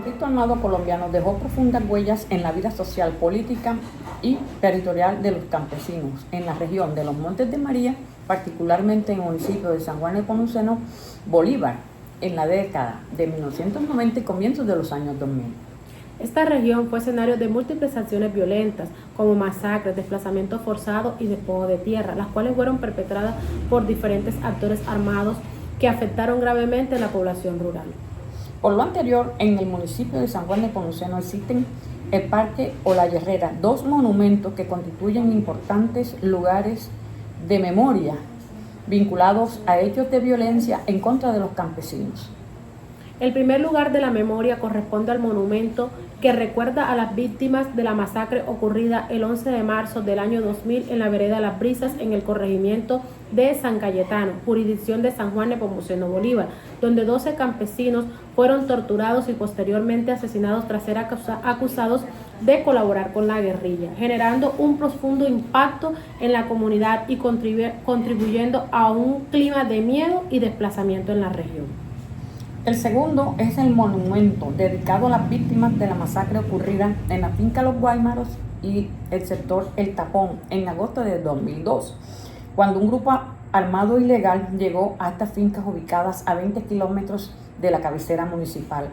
conflicto armado colombiano dejó profundas huellas en la vida social, política y territorial de los campesinos en la región de los Montes de María, particularmente en el municipio de San Juan Nepomuceno, Bolívar, en la década de 1990 y comienzos de los años 2000. Esta región fue escenario de múltiples acciones violentas, como masacres, desplazamiento forzado y despojo de tierra, las cuales fueron perpetradas por diferentes actores armados que afectaron gravemente a la población rural. Por lo anterior, en el municipio de San Juan Nepomuceno existen el Parque Olavarrera, dos monumentos que constituyen importantes lugares de memoria vinculados a hechos de violencia en contra de los campesinos. El primer lugar de la memoria corresponde al monumento que recuerda a las víctimas de la masacre ocurrida el 11 de marzo del año 2000 en la vereda Las Brisas, en el corregimiento de San Cayetano, jurisdicción de San Juan Nepomuceno, Bolívar, donde 12 campesinos fueron torturados y posteriormente asesinados tras ser acusados de colaborar con la guerrilla, generando un profundo impacto en la comunidad y contribuyendo a un clima de miedo y desplazamiento en la región. El segundo es el monumento dedicado a las víctimas de la masacre ocurrida en la finca Los Guaymaros y el sector El Tapón en agosto de 2002, cuando un grupo armado ilegal llegó a estas fincas ubicadas a 20 kilómetros de la cabecera municipal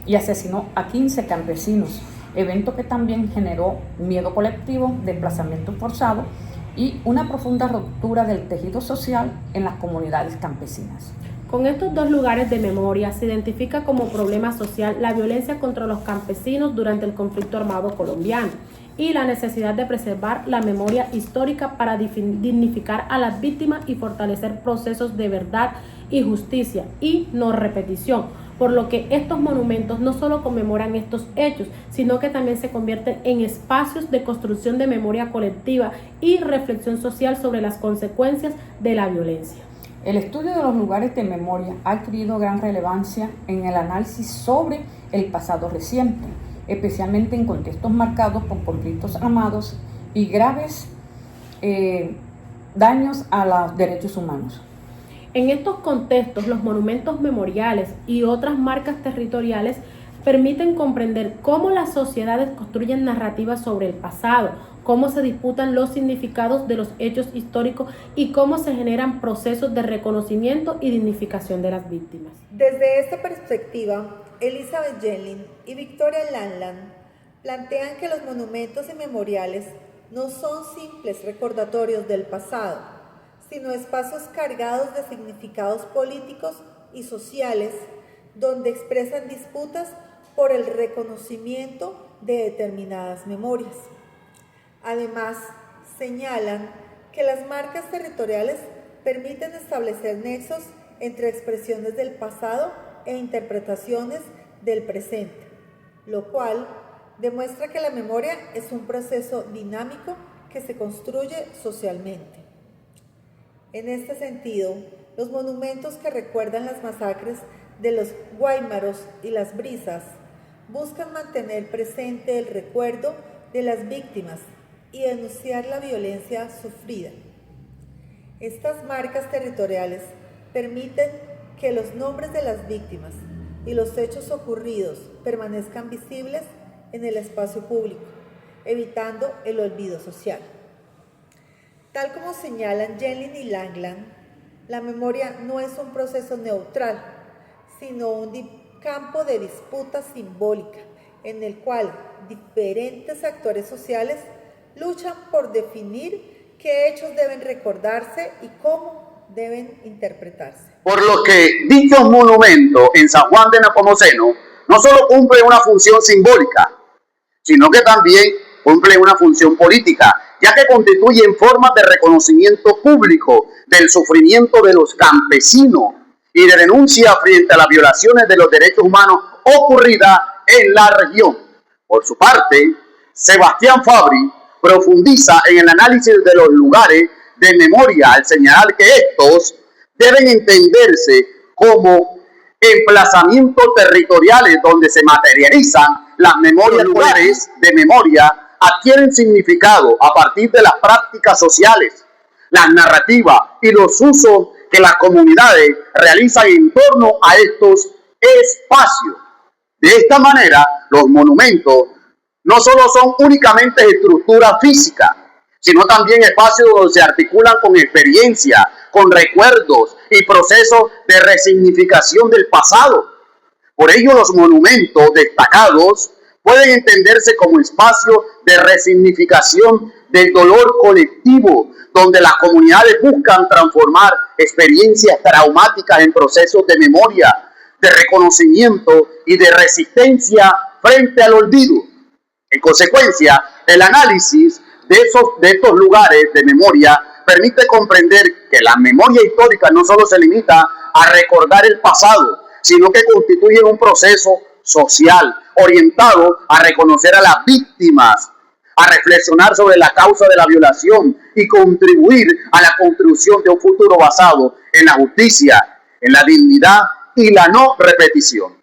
y asesinó a 15 campesinos, evento que también generó miedo colectivo, desplazamiento forzado y una profunda ruptura del tejido social en las comunidades campesinas. Con estos dos lugares de memoria se identifica como problema social la violencia contra los campesinos durante el conflicto armado colombiano y la necesidad de preservar la memoria histórica para dignificar a las víctimas y fortalecer procesos de verdad y justicia y no repetición, por lo que estos monumentos no solo conmemoran estos hechos, sino que también se convierten en espacios de construcción de memoria colectiva y reflexión social sobre las consecuencias de la violencia. El estudio de los lugares de memoria ha adquirido gran relevancia en el análisis sobre el pasado reciente, especialmente en contextos marcados por conflictos armados y graves daños a los derechos humanos. En estos contextos, los monumentos memoriales y otras marcas territoriales permiten comprender cómo las sociedades construyen narrativas sobre el pasado, cómo se disputan los significados de los hechos históricos y cómo se generan procesos de reconocimiento y dignificación de las víctimas. Desde esta perspectiva, Elizabeth Jenlin y Victoria Landland plantean que los monumentos y memoriales no son simples recordatorios del pasado, sino espacios cargados de significados políticos y sociales donde expresan disputas por el reconocimiento de determinadas memorias. Además, señalan que las marcas territoriales permiten establecer nexos entre expresiones del pasado e interpretaciones del presente, lo cual demuestra que la memoria es un proceso dinámico que se construye socialmente. En este sentido, los monumentos que recuerdan las masacres de los Guaymaros y Las Brisas buscan mantener presente el recuerdo de las víctimas y denunciar la violencia sufrida. Estas marcas territoriales permiten que los nombres de las víctimas y los hechos ocurridos permanezcan visibles en el espacio público, evitando el olvido social. Tal como señalan Jenlin y Landland, la memoria no es un proceso neutral, sino un campo de disputa simbólica en el cual diferentes actores sociales luchan por definir qué hechos deben recordarse y cómo deben interpretarse. Por lo que dicho monumento en San Juan de Nepomuceno no solo cumple una función simbólica, sino que también cumple una función política, ya que constituyen formas de reconocimiento público del sufrimiento de los campesinos y de denuncia frente a las violaciones de los derechos humanos ocurridas en la región. Por su parte, Sebastián Fabri profundiza en el análisis de los lugares de memoria al señalar que estos deben entenderse como emplazamientos territoriales donde se materializan las memorias. Los lugares de memoria adquieren significado a partir de las prácticas sociales, las narrativas y los usos que las comunidades realizan en torno a estos espacios. De esta manera, los monumentos no solo son únicamente estructuras físicas, sino también espacios donde se articulan con experiencia, con recuerdos y procesos de resignificación del pasado. Por ello, los monumentos destacados pueden entenderse como espacios de resignificación del dolor colectivo, donde las comunidades buscan transformar experiencias traumáticas en procesos de memoria, de reconocimiento y de resistencia frente al olvido. En consecuencia, el análisis de estos lugares de memoria permite comprender que la memoria histórica no solo se limita a recordar el pasado, sino que constituye un proceso social orientado a reconocer a las víctimas, a reflexionar sobre la causa de la violación y contribuir a la construcción de un futuro basado en la justicia, en la dignidad y la no repetición.